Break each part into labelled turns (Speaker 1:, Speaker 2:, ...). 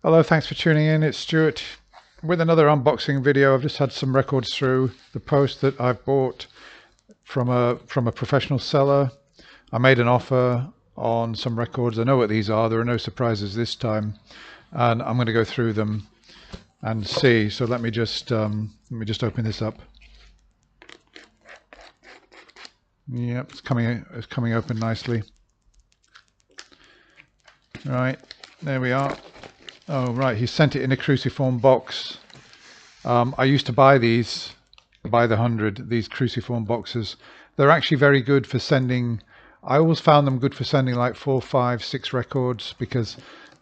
Speaker 1: Hello, thanks for tuning in. It's Stuart with another unboxing video. I've just had some records through the post that I've bought from a professional seller. I made an offer on some records. I know what these are. There are no surprises this time, and I'm going to go through them and see. So let me just open this up. Yep, it's coming open nicely. Right, there we are. Oh, right, he sent it in a cruciform box. I used to buy these, by the 100, these cruciform boxes. They're actually very good for sending. I always found them good for sending like 4, 5, 6 records, because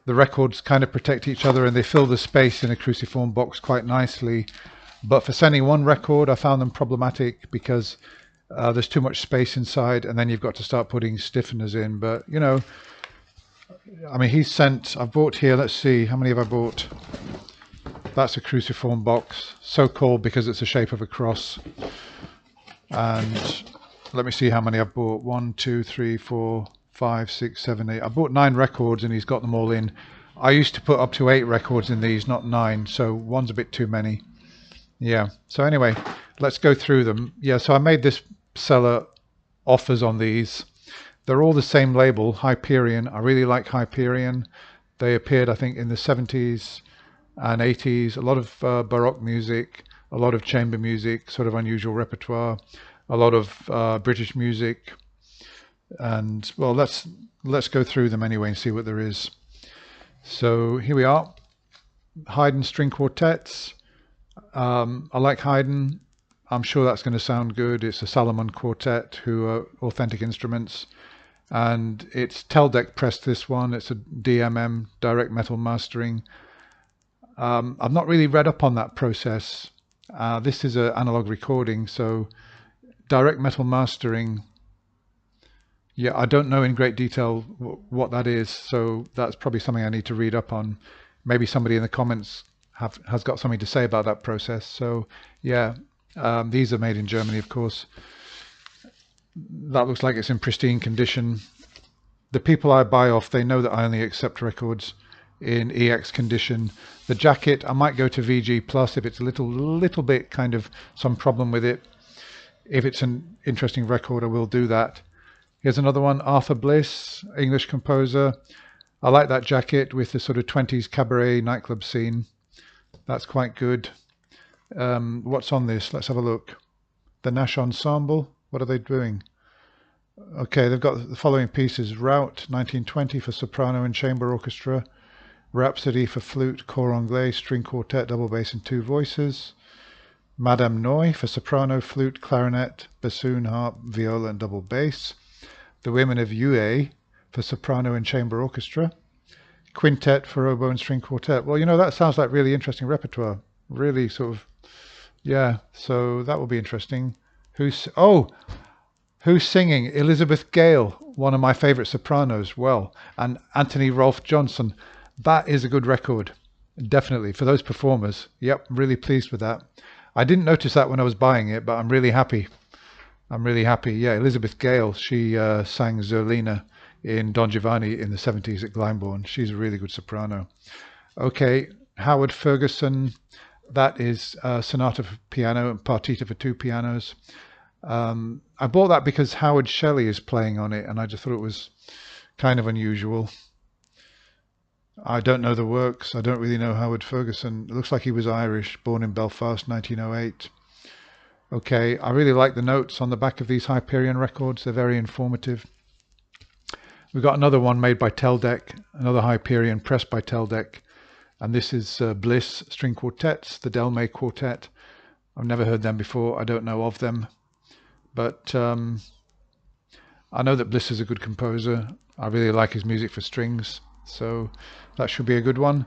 Speaker 1: the records kind of protect each other and they fill the space in a cruciform box quite nicely. But for sending one record, I found them problematic because there's too much space inside, and then you've got to start putting stiffeners in. But you know, I mean, I've bought here, let's see, how many have I bought? That's a cruciform box, so called because it's the shape of a cross. And let me see how many I've bought. 1, 2, 3, 4, 5, 6, 7, 8. I bought 9 records and he's got them all in. I used to put up to 8 records in these, not 9, so one's a bit too many. Yeah, so anyway, let's go through them. Yeah, so I made this seller offers on these. They're all the same label, Hyperion. I really like Hyperion. They appeared, I think, in the 70s and 80s. A lot of Baroque music, a lot of chamber music, sort of unusual repertoire, a lot of British music. And, well, let's go through them anyway and see what there is. So here we are. Haydn string quartets. I like Haydn. I'm sure that's going to sound good. It's a Salomon quartet, who are authentic instruments. And it's Teldec pressed, this one. It's a DMM, direct metal mastering. I've not really read up on that process. This is an analog recording, so direct metal mastering, yeah, I don't know in great detail what that is, so that's probably something I need to read up on. Maybe somebody in the comments has got something to say about that process. So yeah, these are made in Germany, of course. That looks like it's in pristine condition. The people I buy off, they know that I only accept records in EX condition. The jacket, I might go to VG Plus if it's a little bit kind of some problem with it. If it's an interesting record, I will do that. Here's another one, Arthur Bliss, English composer. I like that jacket with the sort of 20s cabaret nightclub scene. That's quite good. What's on this? Let's have a look. The Nash Ensemble. What are they doing? Okay, they've got the following pieces. Route 1920 for soprano and chamber orchestra. Rhapsody for flute, cor anglais, string quartet, double bass and 2 voices. Madame Noy for soprano, flute, clarinet, bassoon, harp, viola and double bass. The Women of Yue for soprano and chamber orchestra. Quintet for oboe and string quartet. Well, you know, that sounds like really interesting repertoire. Really sort of, yeah, so that will be interesting. Who's singing? Elizabeth Gale, one of my favorite sopranos. Well, and Anthony Rolfe Johnson. That is a good record, definitely, for those performers. Yep, really pleased with that. I didn't notice that when I was buying it, but I'm really happy. I'm really happy. Yeah, Elizabeth Gale, she sang Zerlina in Don Giovanni in the 70s at Glyndebourne. She's a really good soprano. Okay, Howard Ferguson, that is Sonata for piano and Partita for 2 pianos. I bought that because Howard Shelley is playing on it, and I just thought it was kind of unusual. I don't know the works. I don't really know Howard Ferguson. It looks like he was Irish, born in Belfast, 1908. Okay, I really like the notes on the back of these Hyperion records. They're very informative. We've got another one made by Teldec, another Hyperion pressed by Teldec. And this is Bliss string quartets, the Delmay quartet. I've never heard them before. I don't know of them. But I know that Bliss is a good composer. I really like his music for strings. So that should be a good one.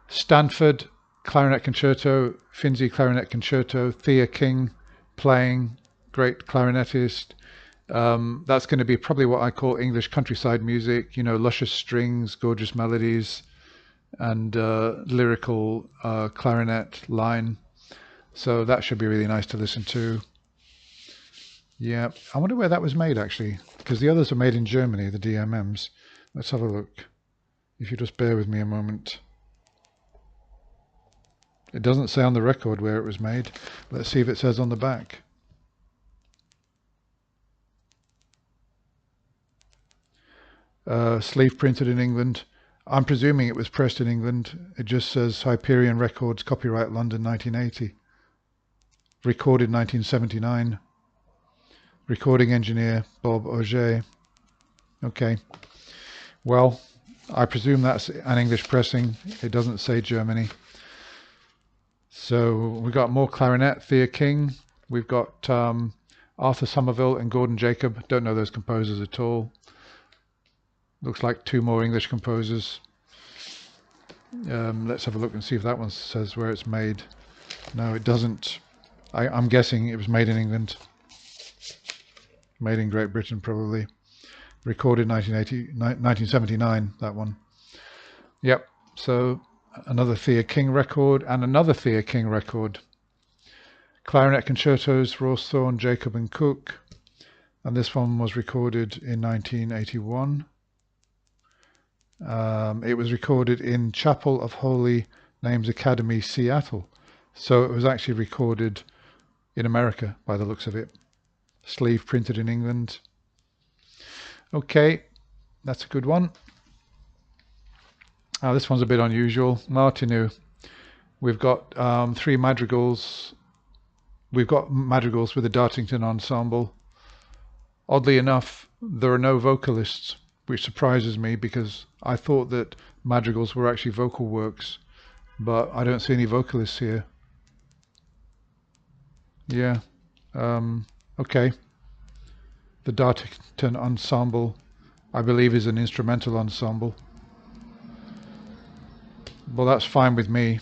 Speaker 1: Stanford clarinet concerto, Finzi clarinet concerto, Thea King playing, great clarinetist. That's going to be probably what I call English countryside music, you know, luscious strings, gorgeous melodies, and lyrical clarinet line. So that should be really nice to listen to. Yeah, I wonder where that was made actually, because the others are made in Germany, the DMMs. Let's have a look. If you just bear with me a moment. It doesn't say on the record where it was made. Let's see if it says on the back. Sleeve printed in England. I'm presuming it was pressed in England. It just says Hyperion Records, copyright London 1980. Recorded 1979. Recording engineer Bob Auger. Okay. Well, I presume that's an English pressing. It doesn't say Germany. So we've got more clarinet, Thea King. We've got Arthur Somerville and Gordon Jacob. Don't know those composers at all. Looks like two more English composers. Let's have a look and see if that one says where it's made. No, it doesn't. I'm guessing it was made in England. Made in Great Britain, probably. Recorded 1979, that one. Yep, so another Thea King record and another Thea King record. Clarinet concertos, Rawsthorne, Jacob and Cook. And this one was recorded in 1981. It was recorded in Chapel of Holy Names Academy, Seattle. So it was actually recorded in America by the looks of it. Sleeve printed in England. Okay, that's a good one. This one's a bit unusual. Martinu. We've got three madrigals. We've got madrigals with a Dartington ensemble. Oddly enough, there are no vocalists, which surprises me because I thought that madrigals were actually vocal works, but I don't see any vocalists here. Yeah, okay. The Dartington ensemble, I believe, is an instrumental ensemble. Well, that's fine with me.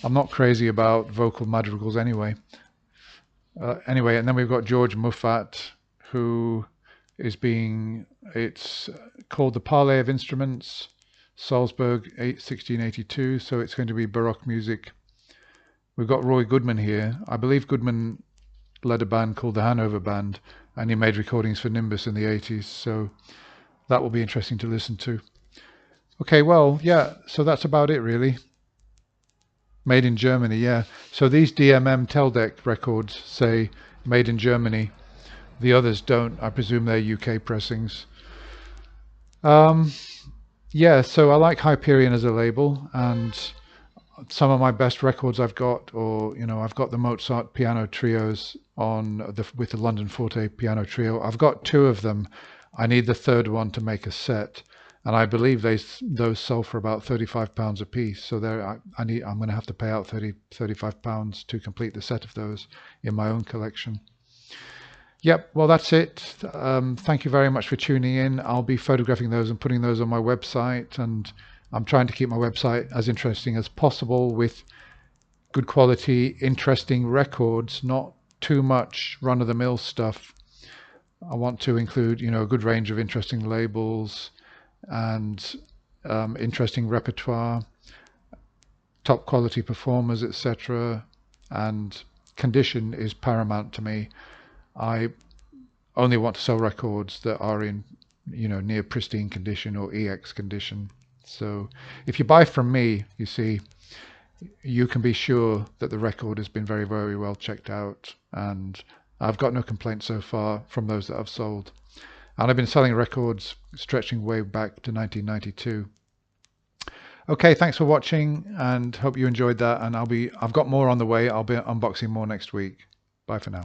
Speaker 1: I'm not crazy about vocal madrigals anyway. Anyway, and then we've got George Muffat, who is it's called the Parley of Instruments, Salzburg, 1682, so it's going to be Baroque music. We've got Roy Goodman here. I believe Goodman led a band called the Hanover Band, and he made recordings for Nimbus in the 80s, so that will be interesting to listen to. Okay, well, yeah, so that's about it really. Made in Germany, yeah. So these DMM Teldec records say made in Germany. The others don't. I presume they're UK pressings. Yeah, so I like Hyperion as a label, and some of my best records I've got, or I've got the Mozart piano trios with the London Forte piano trio. I've got two of them. I need the third one to make a set, and I believe those sell for about £35 a piece. So I'm going to have to pay out £35 to complete the set of those in my own collection. Yep, well, that's it. Thank you very much for tuning in. I'll be photographing those and putting those on my website, and I'm trying to keep my website as interesting as possible with good quality, interesting records, not too much run-of-the-mill stuff. I want to include, a good range of interesting labels and interesting repertoire, top quality performers, etc. And condition is paramount to me. I only want to sell records that are in, near pristine condition or EX condition. So if you buy from me, you see, you can be sure that the record has been very, very well checked out, and I've got no complaints so far from those that I've sold. And I've been selling records stretching way back to 1992. Okay, thanks for watching, and hope you enjoyed that. And I've got more on the way. I'll be unboxing more next week. Bye for now.